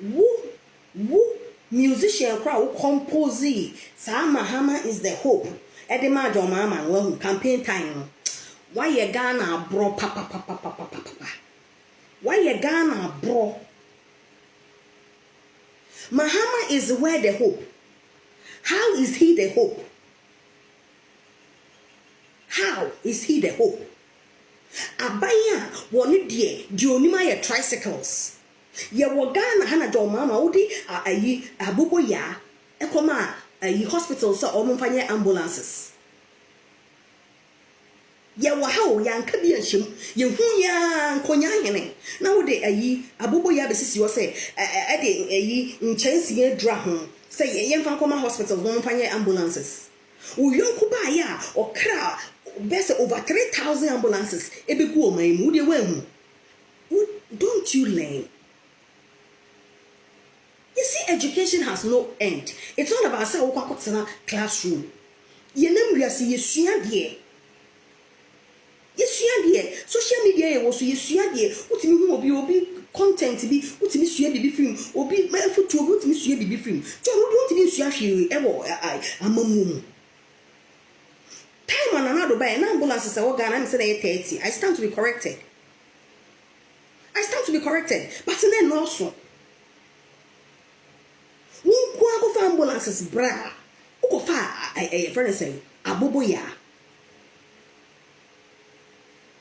Woo musician crowd compose Sa Mahama is the hope. Edema John Mama well campaign time. Why you Ghana bro papa. Why you Ghana bro? Mahama is where the hope. How is he the hope? How is he the hope? Abaya woni die onima ye tricycles. Ye wo Ghana hana John Mama odi ayi abobo ya ekoma ayi hospital so omfanye ambulances. Ye wo ha ya nka bi anhyem ye hu ya nkonya hene na wo de ayi abobo ya besisi wo se e de ayi nchansi adra ho se ye mfa koma hospital omfanye ambulances. Uyonku ba ya okra best over 3,000 ambulances ebeku omaimu de wahu. Don't you learn? You see, education has no end. It's not about say okwa classroom. Ye nam wiase yesua de. Social media ye wo so yesua de. Utimi hu obi content bi, utimi sua bibi film, obi photo obi utimi sua bibi film. So we don't sua hwe ewo amamu. Time on another by an ambulance is a organ and say 30. I stand to be corrected. But then also won go for ambulances bra. Go for a friend say abobo ya.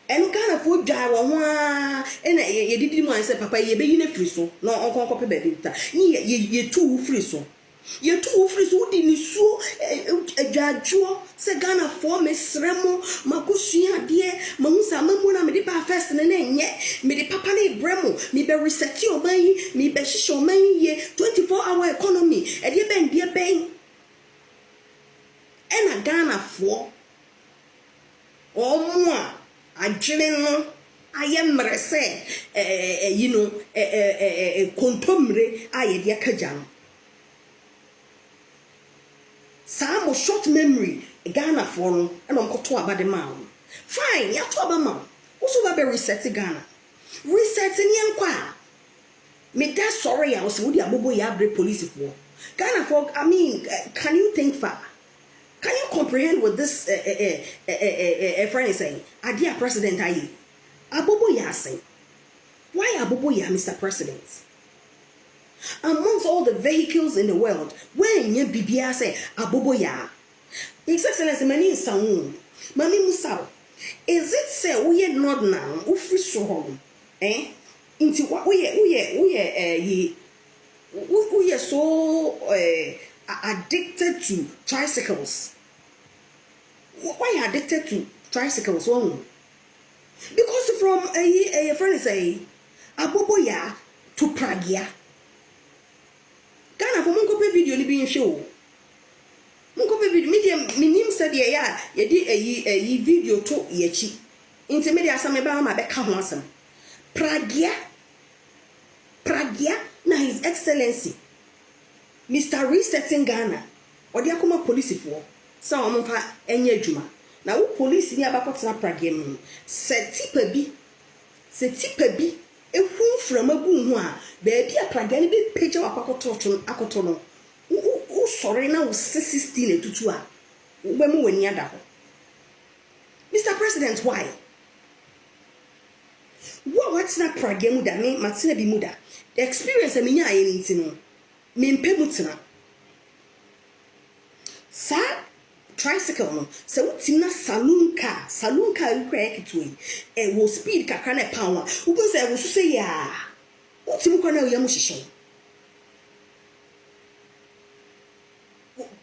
And kind of food jar one and ye didn't want say papa ye be in a free so no on copy baby. Ye too free so. Ye too free so di ni so adwajo se Ghana for me sremo makusua de mamusa mamu na me de pa first na enye me de papa na bremo me be reset oman yi me be hihye oman yi 24-hour economy e de ben ena Ghana for omo a adwene no ayemre se kontomre aye de akaja no. Some short memory, Ghana for and on to about the man. Fine, ya to abama. Also be reset Ghana. Resetting yankwa. Me that sorry I was with the abobo ya break police for. Ghana for I mean, can you think far? Can you comprehend what this friend is saying? Adia President ayi. Abobo ya saying. Why abobo ya Mr. President? Amongst all the vehicles in the world, when you bibia say abobo ya, His Excellency mani sawu, mami musaw. Is it say we not now? Ufri so home, Into what we so addicted to tricycles. Why are addicted to tricycles? Because from a friend say abobo ya to Pragia. Ghana for munko pe video ni bi nhwe munko pe video media minim said ya ye di ayi video to ye chi nti media asame ba ma be ka ho asem Pragia na His Excellency Mr. Resetting Ghana odi akoma police for say o mfa enye adwuma na wo police ni abakotena Pragia mu se tipa bi ehun frama gu hu a beebi a Pragia ni be page wa akoto no wo sorry na wo 16 etutu a wo be mu wani ada ho. Mr. President, why what's na Pragia mu da me matena bi mu da the experience a menya aye nti no me mpe mutena sa tricycle no se wutina saloon car ukra ekitwe wo speed kakra na power wo go say wo so say ya wutim kwa na yam hihye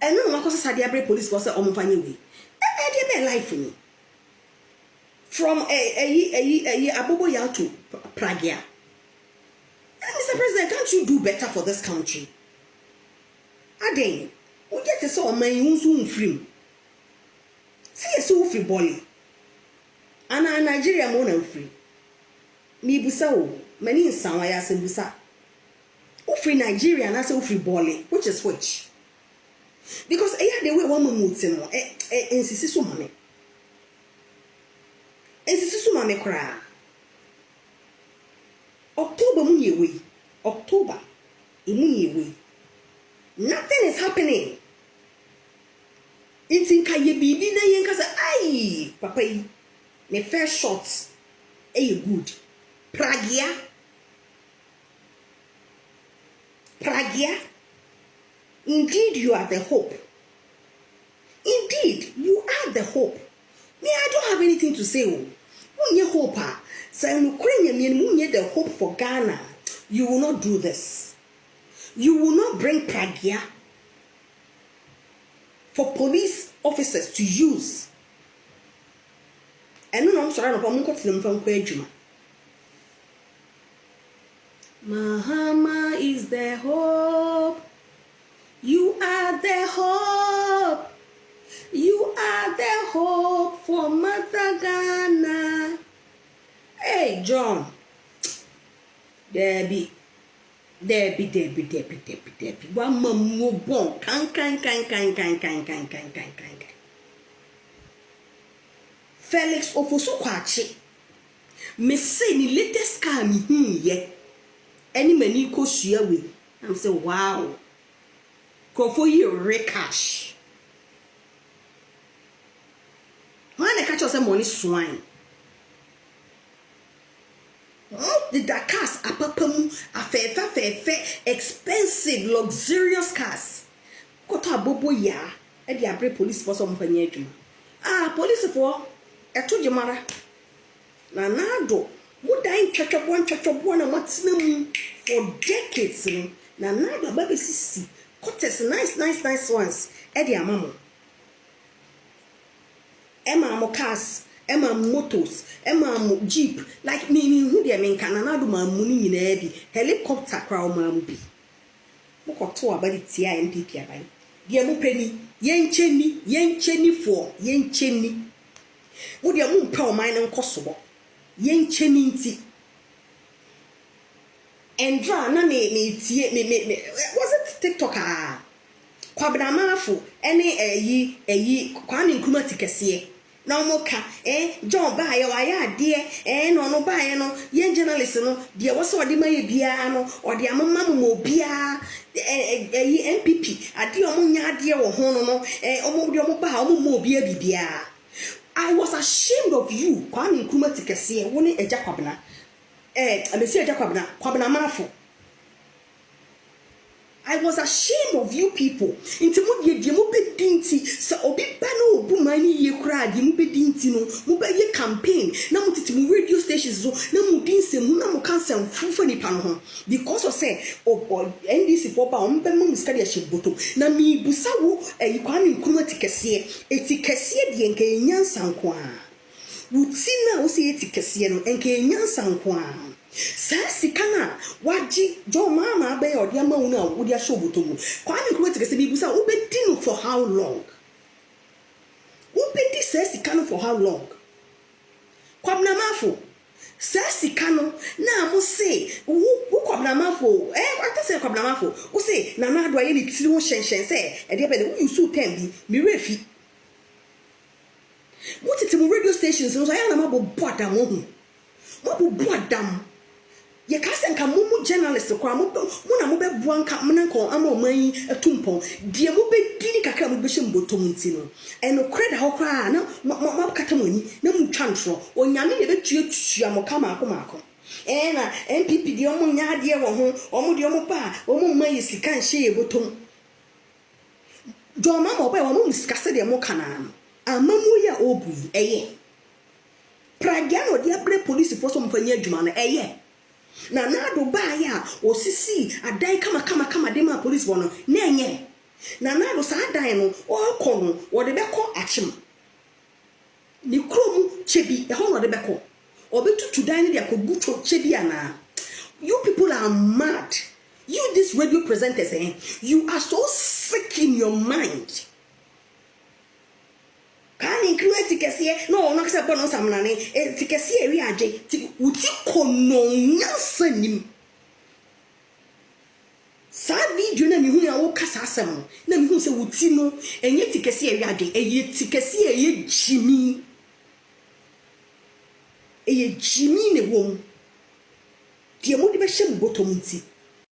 eno ma ko say dia police go say omfanye we e dey life ni from a abobo ya to Pragia. Mr. President, can't you do better for this country? Aden we get to say man you so free. See so free boy. Ana Nigeria mo na free. Me busa o, mani nsan wa ya se busa. O free Nigeria na say o free boy, which is which? Because the way one move no, insisi so mame. Insisi so mame kra. October mu ye we. October. Imunyewe. Nothing is happening. It's in Kayebi na yenka say, "Aye, papa yi, my first shot, good. Pragia. Indeed, you are the hope. Indeed, you are the hope. Me, I don't have anything to say. When hope, say the hope for Ghana, you will not do this. You will not bring pragia for police officers to use. And no, I'm sorry, I'm going to them from Kwejuma. Mahama is the hope. You are the hope. You are the hope for Mother Ghana. Hey, John. Debbie. One more bon. Can. Felix Ofosu Kwachi. Me say ni latest car me ye. Any many ko share with. I'm say wow. Go for you recash. When they catch us money swine. The cars are papam, a fair, expensive, luxurious cars. Go to a bobo ya, and the abre police for some penny. Police for a two jamara. Nanado, would I church of one and what's name for decades? Nanado, baby, sissy. Cotters nice ones. Eddie Amamo. Emma mo cars, Emma motos, Emma jeep. Like me who they mean can another man money in Eddie. Helicopter crowd mambi. Moko to about the TIMP by. Dear mo penny, yen chenny for, yen chenny. Would your moon power mine and Kosovo? Yen chenny tea. And draw na me was it TikToker? Kwabena mafu eni kwani nkuma tikesie na omoka John ba ya waya de no ba ye no ye journalist no de wo so ode maye bia no ode amama mo bia MPP ade omunya ade wo ho no omode omo ba omo bia bibia. I was ashamed of you kwani nkuma tikesie wo ne eja kwabena amesi eja kwabena mafu. I was ashamed of you people. Inti mo de mo be dinti sa obi ba na obu mani ye kra de mo be dinti no mo ba ye campaign na mo titi mo radio stations so na mo dinse mo na mo cancel fufu nipa no ho because of say NDC for ba mo be mo ska de sheboto na mi busa wo Kwame Nkrumah tikese etikese de enka enyansa nko a wutina wo se etikese no enka enyansa nko a Sasikana, waji, John Mama Bay or Yamona, would ya show butumu. Kwame Nkrumah tikese bibusa, ubedino for how long? Ubedi sasikano for how long? Kwabna mafo. Sasikano, na mo say, kwabna mafo. What say kwabna mafo? O say, na na do ayeni tiri shen say, e dey be the you tembi, mi refi. What it mo radio stations so ya na mabo boda mo hu. Mabo boda. Ye ka senka mumu journalist kwa mo na mo be buanka mo nko ama oman atumpon die mo be dini kakra mo be hye mbotom nti no eno kreda ho kra na mo kata moni na mu twantro onyame ye betuatua mo kama akoma na MPP die omo nya de wo ho omo de omo pa omo man ye sika nhye ye botom do mama oba wo mo sikase de mo kana amamu ya obu eye pragiano de abre police force mo fanya adwuma na eye na do ba ya osisi adan kama de ma police wono na enye na do sa adan no o kono wo de beko achim ni krom chebi e ho no de beko obetutu dan ne de akoguto chebi ana. You people are mad. You these radio presenters you are so sick in your mind. Can include tikese no no kse bono samnane tikese eri age uti kono nyasanim sa video na mi hu ya wo kasa asem na mi hu se uti no enye tikese eri age eye tikese eye jimi ne wom die mo de be hye botom nti